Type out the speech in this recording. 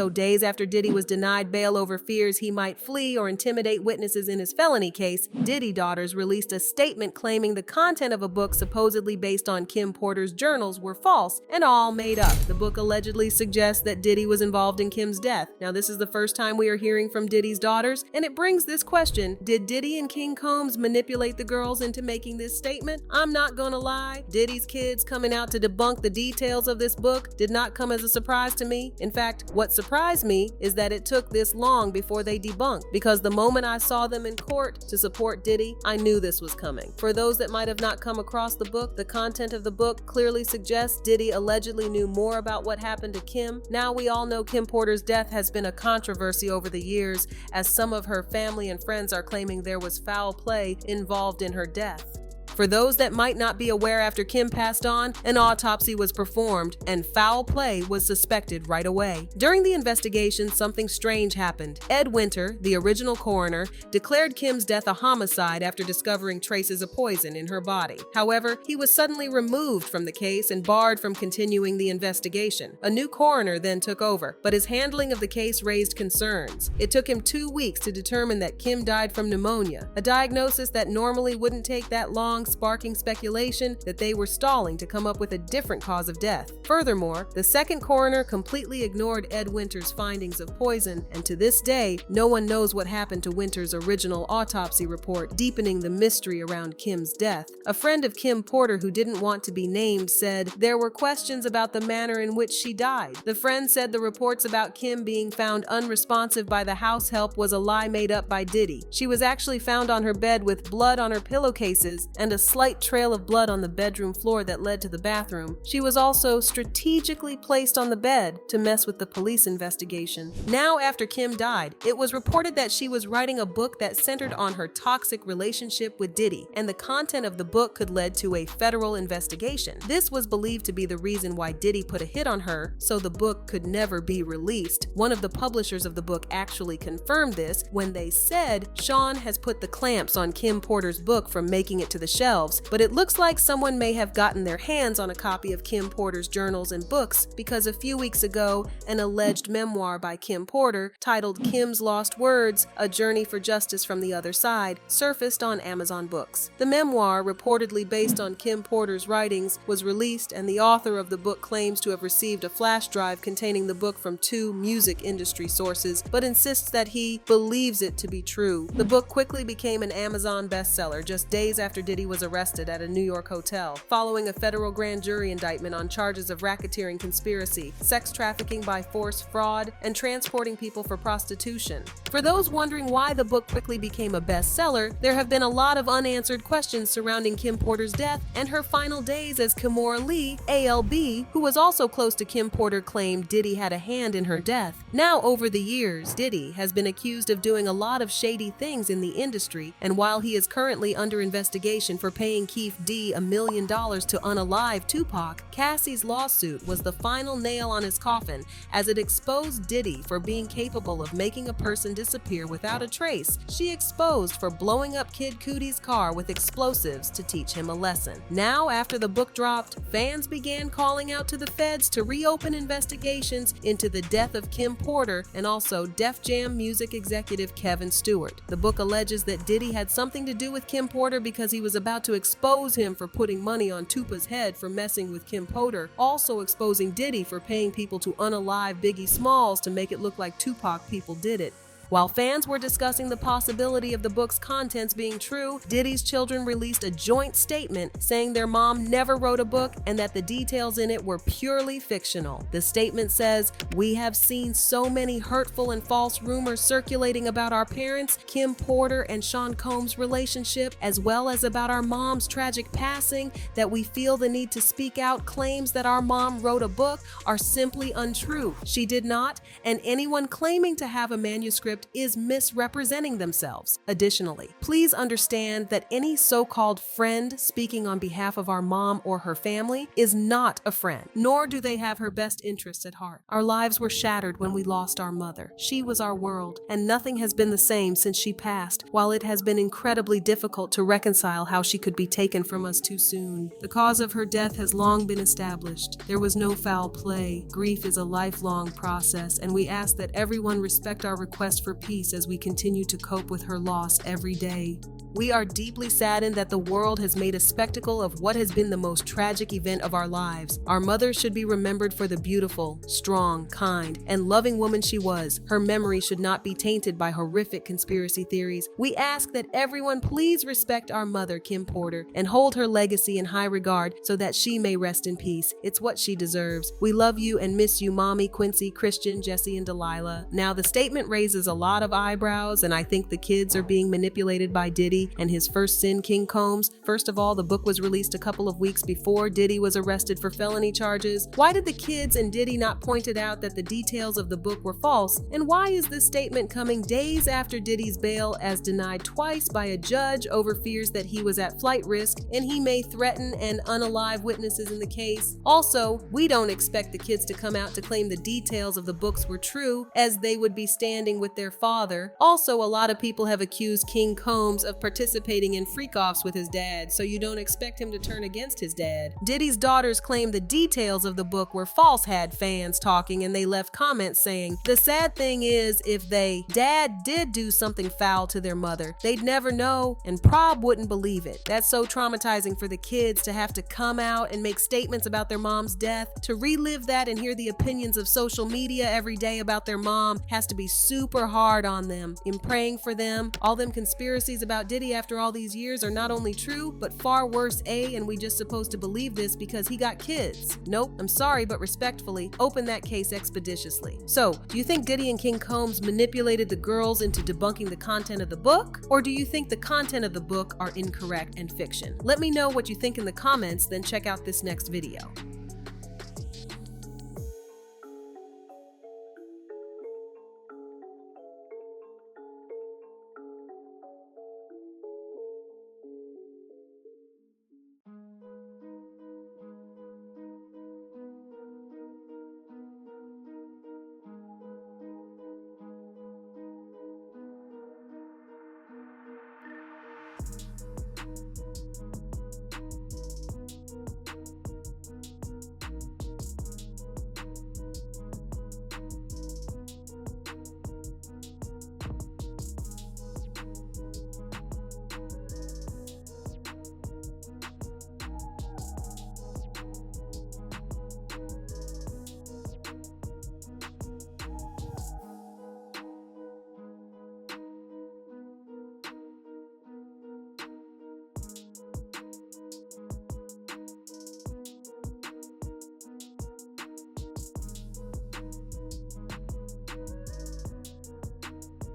So days after Diddy was denied bail over fears he might flee or intimidate witnesses in his felony case, Diddy daughters released a statement claiming the content of a book supposedly based on Kim Porter's journals were false and all made up. The book allegedly suggests that Diddy was involved in Kim's death. Now, this is the first time we are hearing from Diddy's daughters, and it brings this question: did Diddy and King Combs manipulate the girls into making this statement? I'm not gonna lie, Diddy's kids coming out to debunk the details of this book did not come as a surprise to me. In fact, what surprised me is that it took this long before they debunked, because the moment I saw them in court to support Diddy, I knew this was coming. For those that might have not come across the book, the content of the book clearly suggests Diddy allegedly knew more about what happened to Kim. Now we all know Kim Porter's death has been a controversy over the years, as some of her family and friends are claiming there was foul play involved in her death. For those that might not be aware, after Kim passed on, an autopsy was performed and foul play was suspected right away. During the investigation, something strange happened. Ed Winter, the original coroner, declared Kim's death a homicide after discovering traces of poison in her body. However, he was suddenly removed from the case and barred from continuing the investigation. A new coroner then took over, but his handling of the case raised concerns. It took him 2 weeks to determine that Kim died from pneumonia, a diagnosis that normally wouldn't take that long, sparking speculation that they were stalling to come up with a different cause of death. Furthermore, the second coroner completely ignored Ed Winter's findings of poison, and to this day, no one knows what happened to Winter's original autopsy report, deepening the mystery around Kim's death. A friend of Kim Porter who didn't want to be named said there were questions about the manner in which she died. The friend said the reports about Kim being found unresponsive by the house help was a lie made up by Diddy. She was actually found on her bed with blood on her pillowcases and a slight trail of blood on the bedroom floor that led to the bathroom. She was also strategically placed on the bed to mess with the police investigation. Now, after Kim died, it was reported that she was writing a book that centered on her toxic relationship with Diddy, and the content of the book could lead to a federal investigation. This was believed to be the reason why Diddy put a hit on her, so the book could never be released. One of the publishers of the book actually confirmed this when they said Sean has put the clamps on Kim Porter's book from making it to the shelves, but it looks like someone may have gotten their hands on a copy of Kim Porter's journals and books, because a few weeks ago, an alleged memoir by Kim Porter titled Kim's Lost Words: A Journey for Justice from the Other Side surfaced on Amazon Books. The memoir, reportedly based on Kim Porter's writings, was released, and the author of the book claims to have received a flash drive containing the book from 2 music industry sources, but insists that he believes it to be true. The book quickly became an Amazon bestseller just days after Diddy was arrested at a New York hotel, following a federal grand jury indictment on charges of racketeering conspiracy, sex trafficking by force, fraud, and transporting people for prostitution. For those wondering why the book quickly became a bestseller, there have been a lot of unanswered questions surrounding Kim Porter's death and her final days, as Kimora Lee, ALB, who was also close to Kim Porter, claimed Diddy had a hand in her death. Now, over the years, Diddy has been accused of doing a lot of shady things in the industry, and while he is currently under investigation for paying Keefe D $1 million to unalive Tupac, Cassie's lawsuit was the final nail on his coffin, as it exposed Diddy for being capable of making a person disappear without a trace. She exposed for blowing up Kid Cudi's car with explosives to teach him a lesson. Now, after the book dropped, fans began calling out to the feds to reopen investigations into the death of Kim Porter and also Def Jam music executive Kevin Stewart. The book alleges that Diddy had something to do with Kim Porter because he was about to expose him for putting money on Tupa's head for messing with Kim Porter, also exposing Diddy for paying people to unalive Biggie Smalls to make it look like Tupac people did it. While fans were discussing the possibility of the book's contents being true, Diddy's children released a joint statement saying their mom never wrote a book and that the details in it were purely fictional. The statement says, "We have seen so many hurtful and false rumors circulating about our parents, Kim Porter and Sean Combs' relationship, as well as about our mom's tragic passing, that we feel the need to speak out. Claims that our mom wrote a book are simply untrue. She did not, and anyone claiming to have a manuscript script is misrepresenting themselves. Additionally, please understand that any so-called friend speaking on behalf of our mom or her family is not a friend, nor do they have her best interests at heart. Our lives were shattered when we lost our mother. She was our world, and nothing has been the same since she passed, while it has been incredibly difficult to reconcile how she could be taken from us too soon. The cause of her death has long been established. There was no foul play. Grief is a lifelong process, and we ask that everyone respect our request for peace as we continue to cope with her loss every day. We are deeply saddened that the world has made a spectacle of what has been the most tragic event of our lives. Our mother should be remembered for the beautiful, strong, kind, and loving woman she was. Her memory should not be tainted by horrific conspiracy theories. We ask that everyone please respect our mother, Kim Porter, and hold her legacy in high regard so that she may rest in peace. It's what she deserves. We love you and miss you, Mommy, Quincy, Christian, Jesse, and Delilah. Now, the statement raises a lot of eyebrows, and I think the kids are being manipulated by Diddy and his first sin, King Combs. First of all, the book was released a couple of weeks before Diddy was arrested for felony charges. Why did the kids and Diddy not point it out that the details of the book were false? And why is this statement coming days after Diddy's bail as denied twice by a judge over fears that he was at flight risk and he may threaten and unalive witnesses in the case? Also, we don't expect the kids to come out to claim the details of the books were true, as they would be standing with their father. Also, a lot of people have accused King Combs of participating in freak-offs with his dad, so you don't expect him to turn against his dad. Diddy's daughters claim the details of the book were false, had fans talking, and they left comments saying, "The sad thing is, if dad did do something foul to their mother, they'd never know, and Prob wouldn't believe it." That's so traumatizing for the kids to have to come out and make statements about their mom's death. To relive that and hear the opinions of social media every day about their mom has to be super hard on them. In praying for them, all them conspiracies about Diddy after all these years are not only true, but far worse, and we just supposed to believe this because he got kids. Nope, I'm sorry, but respectfully, open that case expeditiously. So, do you think Diddy and King Combs manipulated the girls into debunking the content of the book? Or do you think the content of the book are incorrect and fiction? Let me know what you think in the comments, then check out this next video.